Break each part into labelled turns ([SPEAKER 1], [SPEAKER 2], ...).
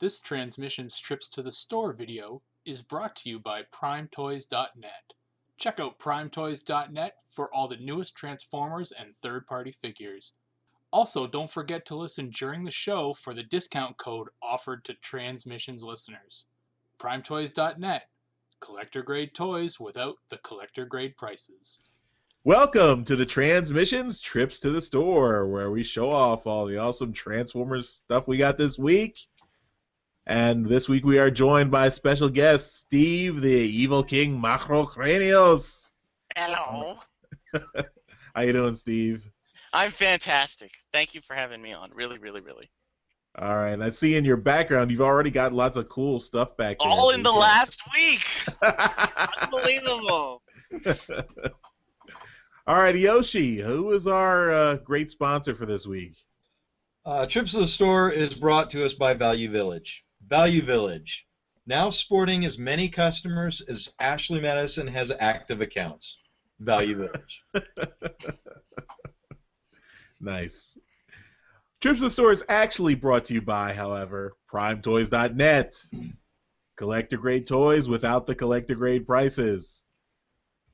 [SPEAKER 1] This Transmissions Trips to the Store video is brought to you by PrimeToys.net. Check out PrimeToys.net for all the newest Transformers and third-party figures. Also, don't forget to listen during the show for the discount code offered to Transmissions listeners. PrimeToys.net. Collector-grade toys without the collector-grade prices.
[SPEAKER 2] Welcome to the Transmissions Trips to the Store, where we show off all the awesome Transformers stuff we got this week. And this week we are joined by special guest, Steve, the Evil King Macrocranios.
[SPEAKER 3] Hello.
[SPEAKER 2] How you doing, Steve?
[SPEAKER 3] I'm fantastic. Thank you for having me on. Really, really, really.
[SPEAKER 2] All right. I see in your background you've already got lots of cool stuff back there.
[SPEAKER 3] All in the last week. Unbelievable.
[SPEAKER 2] All right, Yoshi, who is our great sponsor for this week?
[SPEAKER 4] Trips to the Store is brought to us by Value Village. Value Village, now sporting as many customers as Ashley Madison has active accounts. Value Village.
[SPEAKER 2] Nice. Trips to the Store is actually brought to you by, however, PrimeToys.net. Collector-grade toys without the collector-grade prices.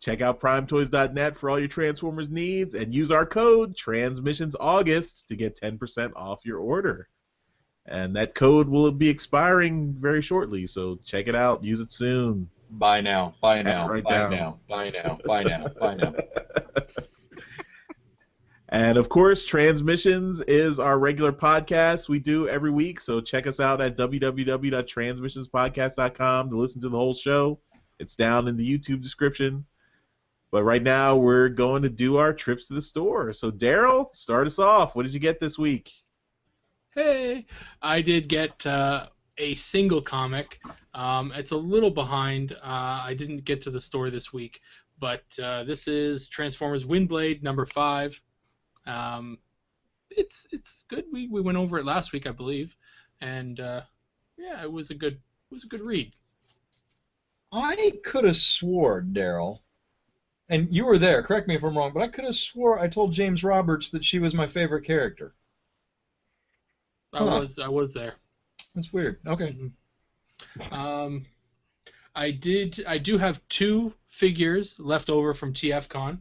[SPEAKER 2] Check out PrimeToys.net for all your Transformers needs and use our code TransmissionsAugust to get 10% off your order. And that code will be expiring very shortly, so check it out. Use it soon.
[SPEAKER 4] Buy now. Buy now.
[SPEAKER 2] Right
[SPEAKER 4] buy
[SPEAKER 2] down.
[SPEAKER 4] now. Buy now. Buy now. Buy now.
[SPEAKER 2] And, of course, Transmissions is our regular podcast we do every week, so check us out at www.transmissionspodcast.com to listen to the whole show. It's down in the YouTube description. But right now, we're going to do our trips to the store. So, Darryl, start us off. What did you get this week?
[SPEAKER 1] Hey, I did get a single comic. It's a little behind. I didn't get to the store this week, but this is Transformers Windblade number 5. It's good. We went over it last week, I believe, and yeah, it was a good read.
[SPEAKER 4] I could have swore, Darryl, and you were there, correct me if I'm wrong, but I could have swore I told James Roberts that she was my favorite character.
[SPEAKER 1] I was there.
[SPEAKER 4] That's weird. Okay.
[SPEAKER 1] Mm-hmm. I do have 2 figures left over from TFCon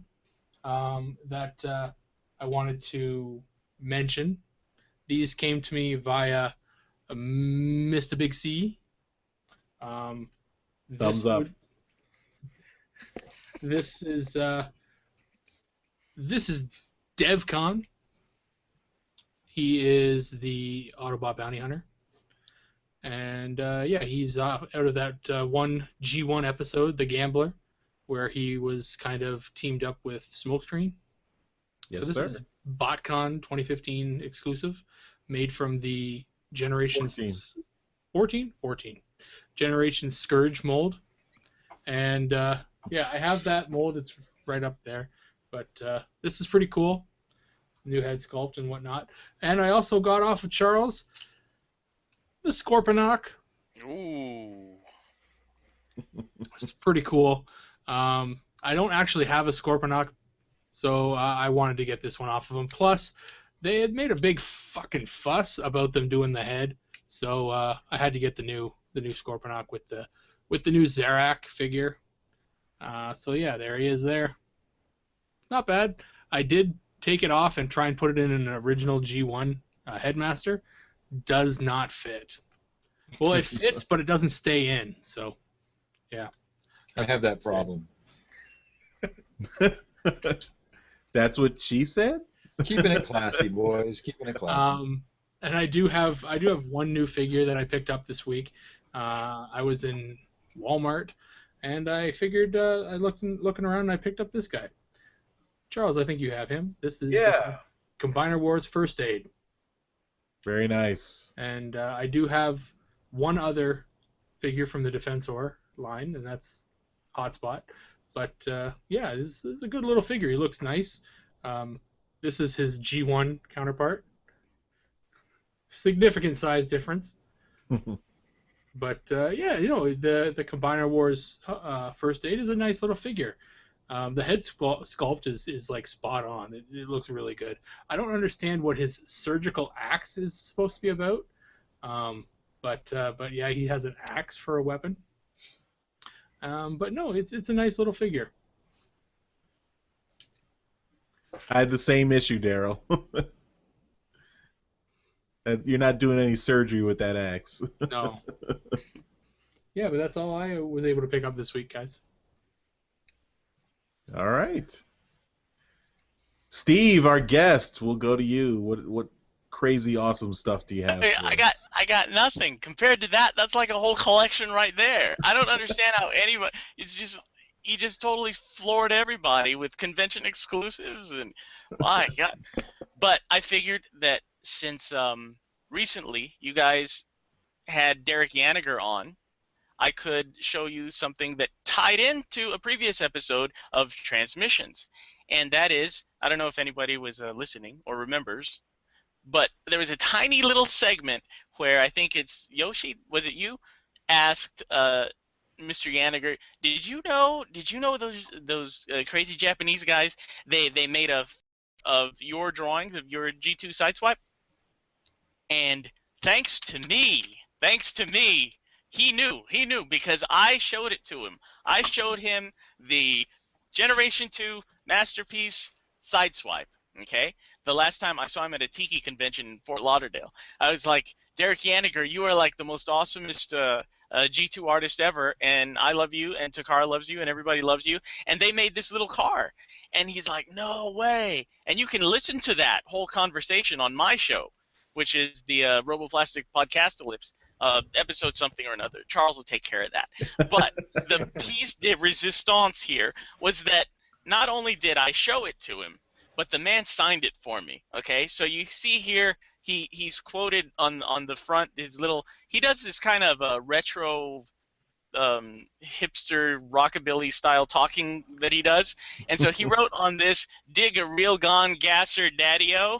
[SPEAKER 1] that I wanted to mention. These came to me via Mr. Big C.
[SPEAKER 2] Thumbs up.
[SPEAKER 1] This is DevCon. He is the Autobot bounty hunter, and yeah, he's out of that one G1 episode, The Gambler, where he was kind of teamed up with Smokescreen.
[SPEAKER 2] Yes,
[SPEAKER 1] so this
[SPEAKER 2] sir.
[SPEAKER 1] is BotCon 2015 exclusive, made from the Generation 14 Generation Scourge mold, and yeah, I have that mold. It's right up there, but this is pretty cool. New head sculpt and whatnot. And I also got off of Charles the Scorponok.
[SPEAKER 3] Ooh.
[SPEAKER 1] It's pretty cool. I don't actually have a Scorponok, so I wanted to get this one off of him. Plus, they had made a big fucking fuss about them doing the head, so I had to get the new Scorponok with the new Zarak figure. So yeah, there he is there. Not bad. I did take it off and try and put it in an original G1 Headmaster. Does not fit. Well, it fits, but it doesn't stay in. So, yeah.
[SPEAKER 4] I have that problem.
[SPEAKER 2] That's what she said?
[SPEAKER 4] Keeping it classy, boys. Keeping it classy.
[SPEAKER 1] And I do have one new figure that I picked up this week. I was in Walmart, and I figured I looking around, and I picked up this guy. Charles, I think you have him. This is Combiner Wars First Aid.
[SPEAKER 2] Very nice.
[SPEAKER 1] And I do have one other figure from the Defensor line, and that's Hotspot. But yeah, this is a good little figure. He looks nice. This is his G1 counterpart. Significant size difference. But yeah, you know, the Combiner Wars First Aid is a nice little figure. The head sculpt is like spot on. It looks really good. I don't understand what his surgical axe is supposed to be about, But yeah, he has an axe for a weapon. But no, it's a nice little figure.
[SPEAKER 2] I had the same issue, Darryl. You're not doing any surgery with that axe.
[SPEAKER 1] No. Yeah, but that's all I was able to pick up this week, guys.
[SPEAKER 2] All right. Steve, our guest, we'll go to you. What crazy awesome stuff do you have?
[SPEAKER 3] I got nothing compared to that. That's like a whole collection right there. I don't understand how anybody. It's just he just totally floored everybody with convention exclusives and my God. But I figured that since recently you guys had Derek Yaniger on, I could show you something that tied into a previous episode of Transmissions. And that is, I don't know if anybody was listening or remembers, but there was a tiny little segment where I think it's Yoshi, was it you, asked Mr. Yaniger, did you know those crazy Japanese guys, they made of your drawings of your G2 Sideswipe? And thanks to me, he knew because I showed it to him. I showed him the Generation 2 Masterpiece Sideswipe, okay? The last time I saw him at a Tiki convention in Fort Lauderdale, I was like, Derek Yaniger, you are like the most awesomest G2 artist ever, and I love you, and Takara loves you, and everybody loves you, and they made this little car. And he's like, no way. And you can listen to that whole conversation on my show, which is the Roboplastic Podcastalypse, episode something or another. Charles will take care of that. But the piece de resistance here was that not only did I show it to him, but the man signed it for me. Okay, so you see here, he's quoted on the front. He does this kind of retro hipster rockabilly style talking that he does, and so he wrote on this, "Dig a real gone gasser, daddy-o,"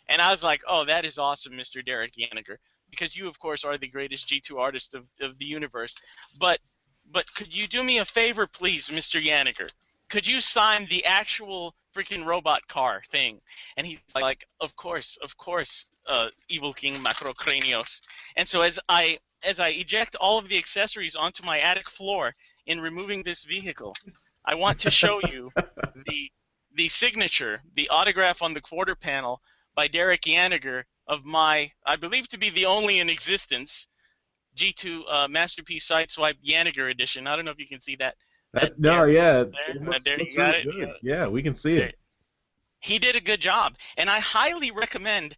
[SPEAKER 3] and I was like, oh, that is awesome, Mr. Derek Yaniger, because you, of course, are the greatest G2 artist of the universe. But could you do me a favor, please, Mr. Yaniger? Could you sign the actual freaking robot car thing? And he's like, of course, Evil King Macrocranios. And so as I eject all of the accessories onto my attic floor in removing this vehicle, I want to show you the signature, the autograph on the quarter panel by Derek Yaniger of my, I believe to be the only in existence, G2 Masterpiece Sideswipe Yaniger edition. I don't know if you can see that.
[SPEAKER 2] No, yeah.
[SPEAKER 3] There you got it.
[SPEAKER 2] Good. Yeah, we can see it.
[SPEAKER 3] He did a good job, and I highly recommend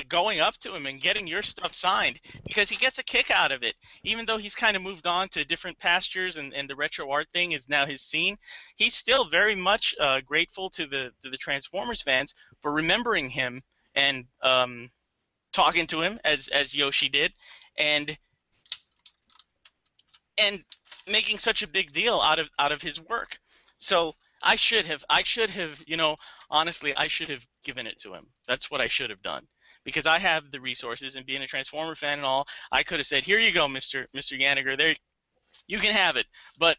[SPEAKER 3] going up to him and getting your stuff signed, because he gets a kick out of it. Even though he's kind of moved on to different pastures and the retro art thing is now his scene, he's still very much grateful to the Transformers fans for remembering him and talking to him as Yoshi did, and making such a big deal out of his work. So I should have, honestly, I should have given it to him. That's what I should have done, because I have the resources, and being a Transformer fan and all, I could have said, here you go, Mr. Yaniger, there, you can have it. But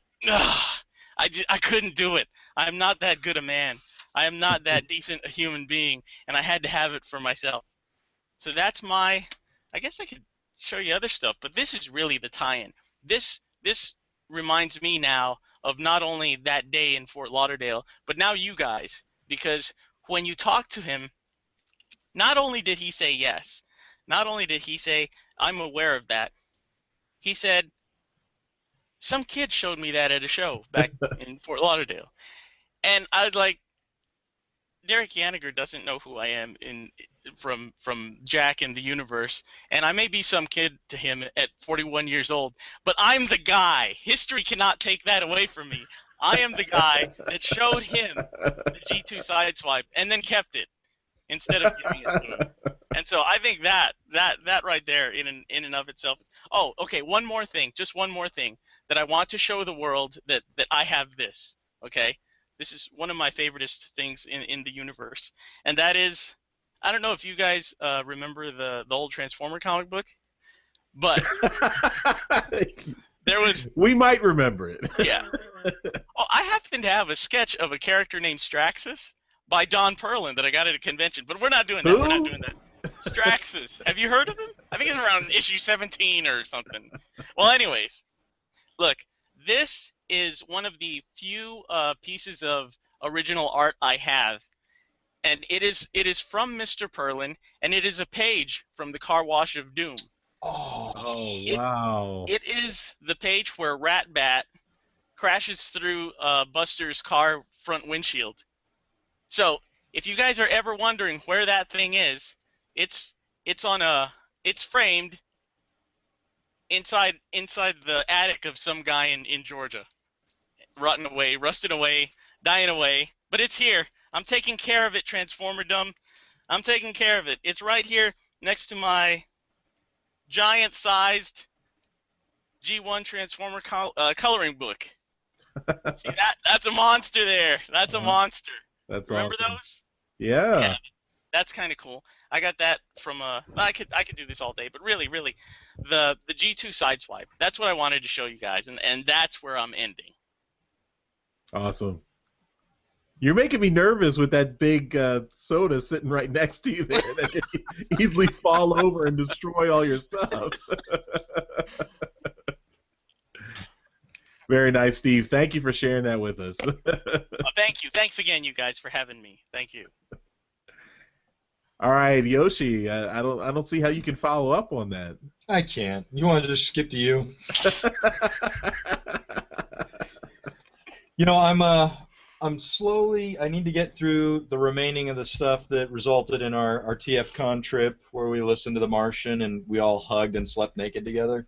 [SPEAKER 3] I couldn't do it. I'm not that good a man. I am not that decent a human being, and I had to have it for myself. So that's I guess I could show you other stuff, but this is really the tie-in. This reminds me now of not only that day in Fort Lauderdale, but now you guys, because when you talk to him, not only did he say yes, not only did he say, I'm aware of that, he said, some kid showed me that at a show back in Fort Lauderdale. And I was like, Derek Yaniger doesn't know who I am from Jack in the universe, and I may be some kid to him at 41 years old, but I'm the guy. History cannot take that away from me. I am the guy that showed him the G2 Sideswipe and then kept it instead of giving it to him. And so I think that right there in and of itself. Oh, okay, one more thing, just one more thing that I want to show the world, that I have this, okay? This is one of my favoriteest things in the universe, and that is, I don't know if you guys remember the old Transformer comic book, but there was...
[SPEAKER 2] We might remember it.
[SPEAKER 3] Yeah. Oh, I happen to have a sketch of a character named Straxus by Don Perlin that I got at a convention, but we're not doing that.
[SPEAKER 2] Who?
[SPEAKER 3] We're not doing that. Straxus. Have you heard of him? I think it's around issue 17 or something. Well, anyways, look, this is one of the few pieces of original art I have, and it is from Mr. Perlin, and it is a page from the Car Wash of Doom.
[SPEAKER 2] Oh, wow.
[SPEAKER 3] It is the page where Ratbat crashes through Buster's car front windshield. So, if you guys are ever wondering where that thing is, it's framed inside the attic of some guy in Georgia, rotting away, rusting away, dying away. But it's here. I'm taking care of it, Transformerdom. I'm taking care of it. It's right here next to my giant-sized G1 Transformer coloring book. See that? That's a monster there. That's a monster.
[SPEAKER 2] That's
[SPEAKER 3] Remember
[SPEAKER 2] awesome.
[SPEAKER 3] those?
[SPEAKER 2] Yeah.
[SPEAKER 3] That's kind of cool. I got that from I could do this all day, but really, the G2 Sideswipe. That's what I wanted to show you guys, and that's where I'm ending.
[SPEAKER 2] Awesome. You're making me nervous with that big soda sitting right next to you there that could easily fall over and destroy all your stuff. Very nice, Steve. Thank you for sharing that with us.
[SPEAKER 3] Thank you. Thanks again, you guys, for having me. Thank you.
[SPEAKER 2] All right, Yoshi. I don't see how you can follow up on that.
[SPEAKER 4] I can't. You want to just skip to you? You know, I'm slowly. I need to get through the remaining of the stuff that resulted in our TFCon trip, where we listened to The Martian and we all hugged and slept naked together.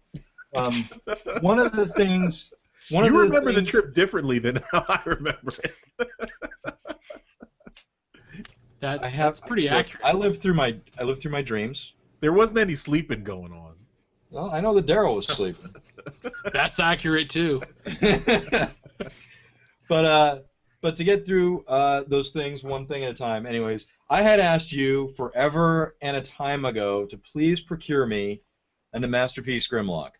[SPEAKER 4] One of the things.
[SPEAKER 2] You remember the trip differently than how I remember it.
[SPEAKER 1] That's pretty accurate.
[SPEAKER 4] I lived through my dreams.
[SPEAKER 2] There wasn't any sleeping going on.
[SPEAKER 4] Well, I know that Darryl was sleeping.
[SPEAKER 1] That's accurate too.
[SPEAKER 4] But to get through those things one thing at a time. Anyways, I had asked you forever and a time ago to please procure me a Masterpiece Grimlock.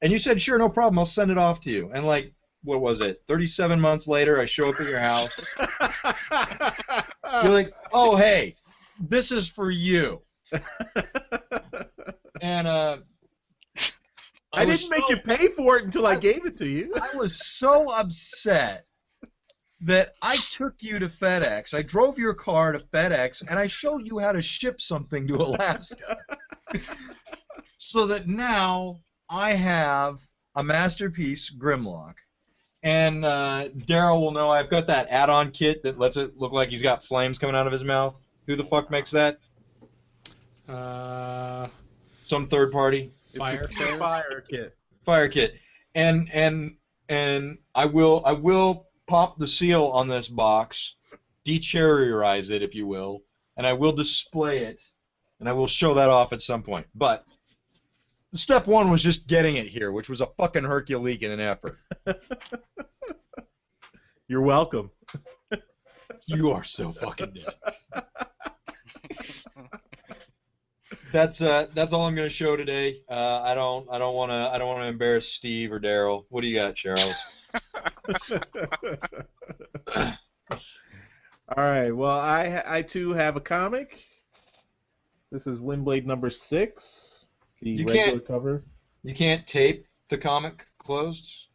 [SPEAKER 4] And you said, sure, no problem, I'll send it off to you. And like, what was it, 37 months later, I show up at your house. You're like, oh, hey, this is for you. And
[SPEAKER 2] I didn't make you pay for it until I gave it to you.
[SPEAKER 4] I was so upset that I took you to FedEx. I drove your car to FedEx, and I showed you how to ship something to Alaska. So that now I have a Masterpiece Grimlock. And Darryl will know I've got that add-on kit that lets it look like he's got flames coming out of his mouth. Who the fuck makes that? Some third party.
[SPEAKER 1] Fire
[SPEAKER 2] kit.
[SPEAKER 4] Fire kit. And I will pop the seal on this box, decherrierize it, if you will, and I will display it, and I will show that off at some point. But step one was just getting it here, which was a fucking Herculean effort.
[SPEAKER 2] You're welcome.
[SPEAKER 4] You are so fucking dead. That's all I'm gonna show today. I don't want to embarrass Steve or Darryl. What do you got, Charles?
[SPEAKER 2] All right. Well, I too have a comic. This is Windblade number 6, the regular cover.
[SPEAKER 4] You can't tape the comic closed?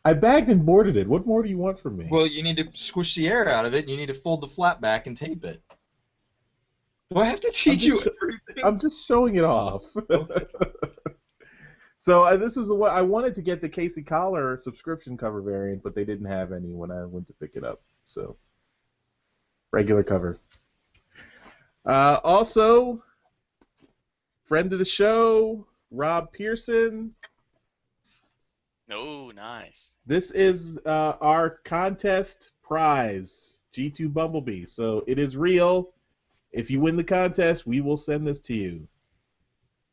[SPEAKER 2] I bagged and boarded it. What more do you want from me?
[SPEAKER 4] Well, you need to squish the air out of it, and you need to fold the flap back and tape it. Do I have to teach you everything?
[SPEAKER 2] I'm just showing it off. Okay. So this is the one I wanted to get the Casey Collar subscription cover variant, but they didn't have any when I went to pick it up. So regular cover. Also, friend of the show, Rob Pearson.
[SPEAKER 3] Oh, nice.
[SPEAKER 2] This is our contest prize, G2 Bumblebee. So it is real. If you win the contest, we will send this to you.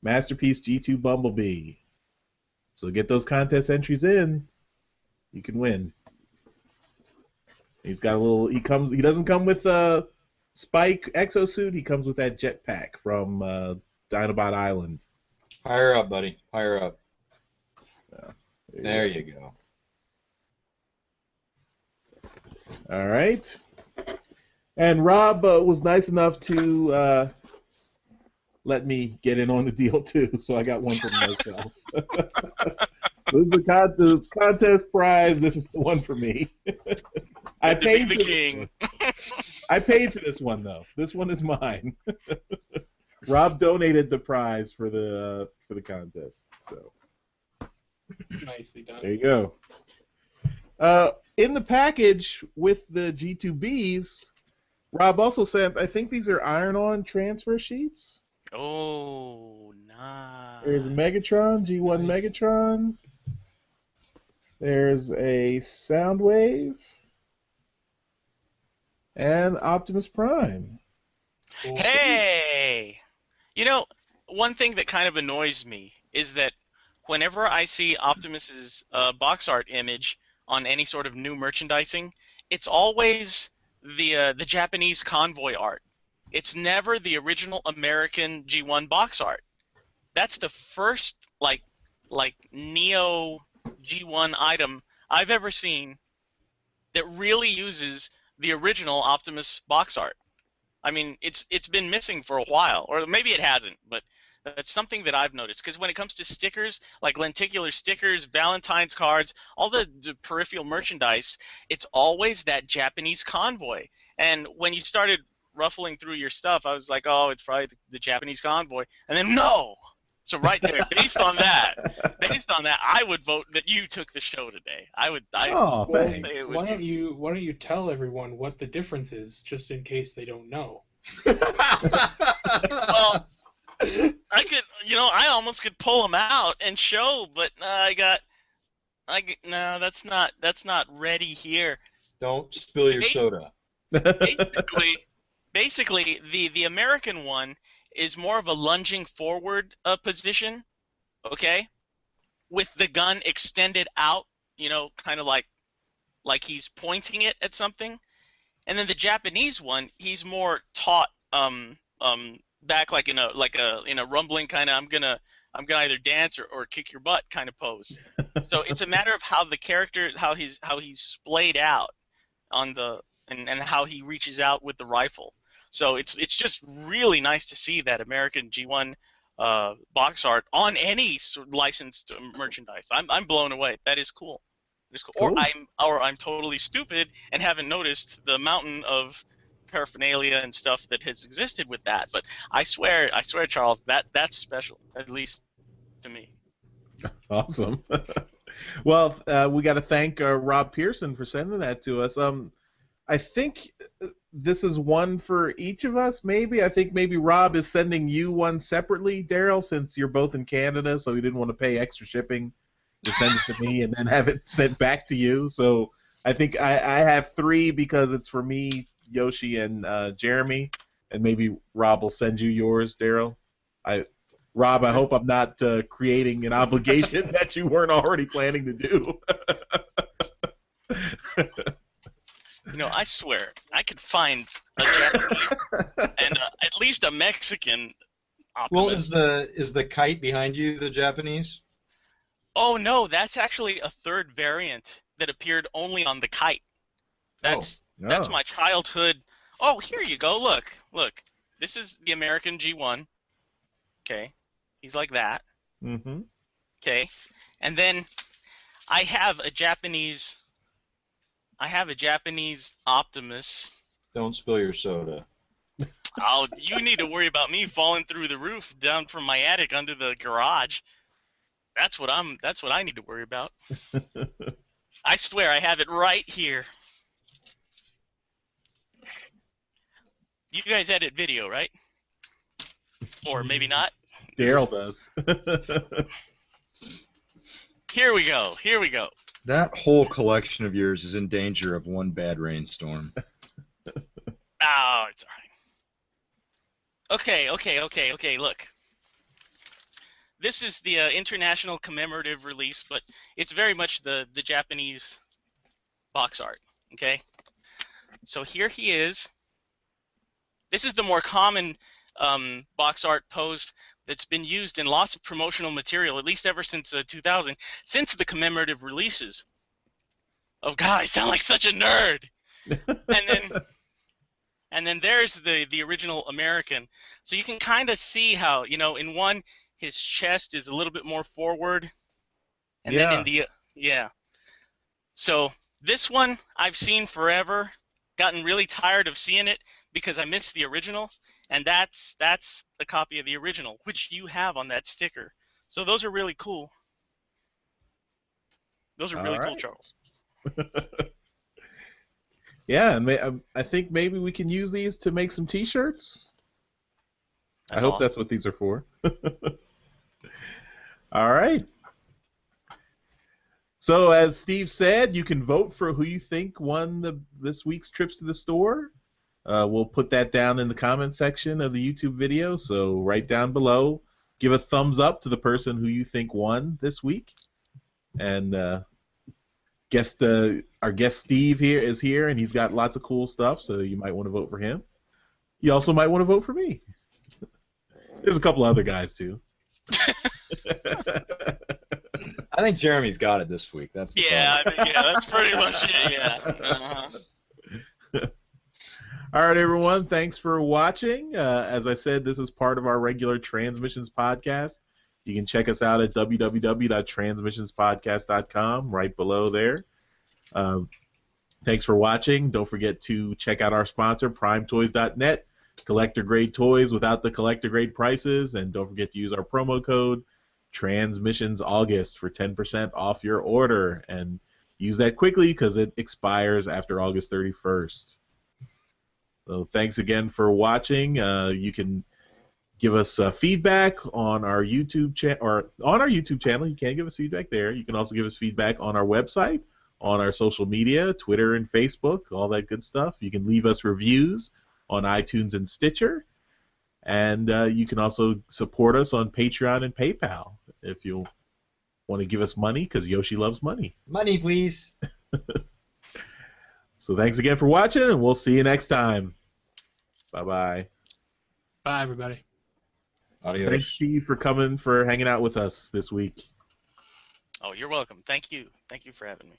[SPEAKER 2] Masterpiece G2 Bumblebee. So get those contest entries in. You can win. He's got a little. He doesn't come with a Spike exosuit. He comes with that jetpack from Dinobot Island.
[SPEAKER 4] Higher up, buddy. Higher up.
[SPEAKER 2] There
[SPEAKER 4] you go.
[SPEAKER 2] All right. And Rob was nice enough to let me get in on the deal too, so I got one for myself. This is the contest prize. This is the one for me. I paid
[SPEAKER 3] the
[SPEAKER 2] for
[SPEAKER 3] king.
[SPEAKER 2] I paid for this one though. This one is mine. Rob donated the prize for the contest. So
[SPEAKER 1] Nicely done.
[SPEAKER 2] there you go. In the package with the G2Bs, Rob also sent. I think these are iron-on transfer sheets.
[SPEAKER 3] Oh, nice.
[SPEAKER 2] There's a Megatron, G1
[SPEAKER 1] Nice.
[SPEAKER 2] Megatron. There's a Soundwave. And Optimus Prime.
[SPEAKER 1] Cool.
[SPEAKER 3] Hey! You know, one thing that kind of annoys me is that whenever I see Optimus's box art image on any sort of new merchandising, it's always the Japanese convoy art. It's never the original American G1 box art. That's the first like Neo G1 item I've ever seen that really uses the original Optimus box art. I mean, it's been missing for a while, or maybe it hasn't, but that's something that I've noticed. Because when it comes to stickers, like lenticular stickers, Valentine's cards, all the peripheral merchandise, it's always that Japanese convoy. And when you started ruffling through your stuff, I was like, oh, it's probably the Japanese convoy. And then no. So right there, based on that, I would vote that you took the show today.
[SPEAKER 2] Oh,
[SPEAKER 1] Well,
[SPEAKER 2] thanks.
[SPEAKER 3] say it was
[SPEAKER 1] why don't you tell everyone what the difference is, just in case they don't know?
[SPEAKER 3] Well, I could, I almost could pull them out and show, but no, that's not ready here.
[SPEAKER 4] Don't spill your
[SPEAKER 3] Bas-
[SPEAKER 4] soda.
[SPEAKER 3] Basically, the American one is more of a lunging forward position, okay, with the gun extended out, kind of like he's pointing it at something. And then the Japanese one, he's more taut, back like in a rumbling kind of I'm gonna either dance or kick your butt kind of pose. So it's a matter of how the character, how he's splayed out on the and how he reaches out with the rifle. So it's just really nice to see that American G1 box art on any licensed merchandise. I'm blown away. That is cool. It is cool.
[SPEAKER 2] Cool.
[SPEAKER 3] Or I'm totally stupid and haven't noticed the mountain of paraphernalia and stuff that has existed with that. But I swear, Charles, that's special, at least to me.
[SPEAKER 2] Awesome. Well, we got to thank Rob Pearson for sending that to us. I think this is one for each of us, maybe. I think maybe Rob is sending you one separately, Darryl, since you're both in Canada, so he didn't want to pay extra shipping to send it to me and then have it sent back to you. So I think I have three because it's for me, Yoshi, and Jeremy, and maybe Rob will send you yours, Darryl. Rob, I hope I'm not creating an obligation that you weren't already planning to do.
[SPEAKER 3] I swear, I could find a Japanese and at least a Mexican Optimus.
[SPEAKER 4] Well, is the kite behind you the Japanese?
[SPEAKER 3] Oh no, that's actually a third variant that appeared only on the kite. That's my childhood. Oh, here you go. Look. This is the American G1. Okay, he's like that.
[SPEAKER 2] Mm-hmm.
[SPEAKER 3] Okay, and then I have a Japanese Optimus.
[SPEAKER 4] Don't spill your soda.
[SPEAKER 3] Oh, you need to worry about me falling through the roof down from my attic under the garage. That's what I need to worry about. I swear I have it right here. You guys edit video, right? Or maybe not.
[SPEAKER 2] Darryl does.
[SPEAKER 3] Here we go.
[SPEAKER 4] That whole collection of yours is in danger of one bad rainstorm.
[SPEAKER 3] Oh, it's all right. Okay, look. This is the international commemorative release, but it's very much the Japanese box art, okay? So here he is. This is the more common box art pose that's been used in lots of promotional material, at least ever since 2000, since the commemorative releases. Oh God, I sound like such a nerd. and then there's the original American. So you can kind of see how, in one his chest is a little bit more forward, and then in the yeah. So this one I've seen forever, gotten really tired of seeing it because I missed the original, and that's a copy of the original, which you have on that sticker. So those are really cool. Those are really cool, Charles.
[SPEAKER 2] Yeah, and I think maybe we can use these to make some T-shirts. I hope that's what these are for. All right. So as Steve said, you can vote for who you think won this week's trips to the store. We'll put that down in the comment section of the YouTube video. So right down below, give a thumbs up to the person who you think won this week. And our guest Steve is here, and he's got lots of cool stuff. So you might want to vote for him. You also might want to vote for me. There's a couple other guys too.
[SPEAKER 4] I think Jeremy's got it this week. That's
[SPEAKER 3] that's pretty much it. Yeah. Uh-huh.
[SPEAKER 2] All right, everyone. Thanks for watching. As I said, this is part of our regular Transmissions podcast. You can check us out at www.transmissionspodcast.com right below there. Thanks for watching. Don't forget to check out our sponsor, PrimeToys.net. Collector-grade toys without the collector-grade prices. And don't forget to use our promo code TransmissionsAugust for 10% off your order, and use that quickly because it expires after August 31st. So thanks again for watching. You can give us feedback on our YouTube channel, You can give us feedback there. You can also give us feedback on our website, on our social media, Twitter and Facebook, all that good stuff. You can leave us reviews on iTunes and Stitcher. And you can also support us on Patreon and PayPal if you want to give us money, because Yoshi loves money.
[SPEAKER 4] Money, please.
[SPEAKER 2] So thanks again for watching, and we'll see you next time. Bye-bye.
[SPEAKER 1] Bye, everybody.
[SPEAKER 4] Adios.
[SPEAKER 2] Thanks, Steve, for hanging out with us this week.
[SPEAKER 3] Oh, you're welcome. Thank you. Thank you for having me.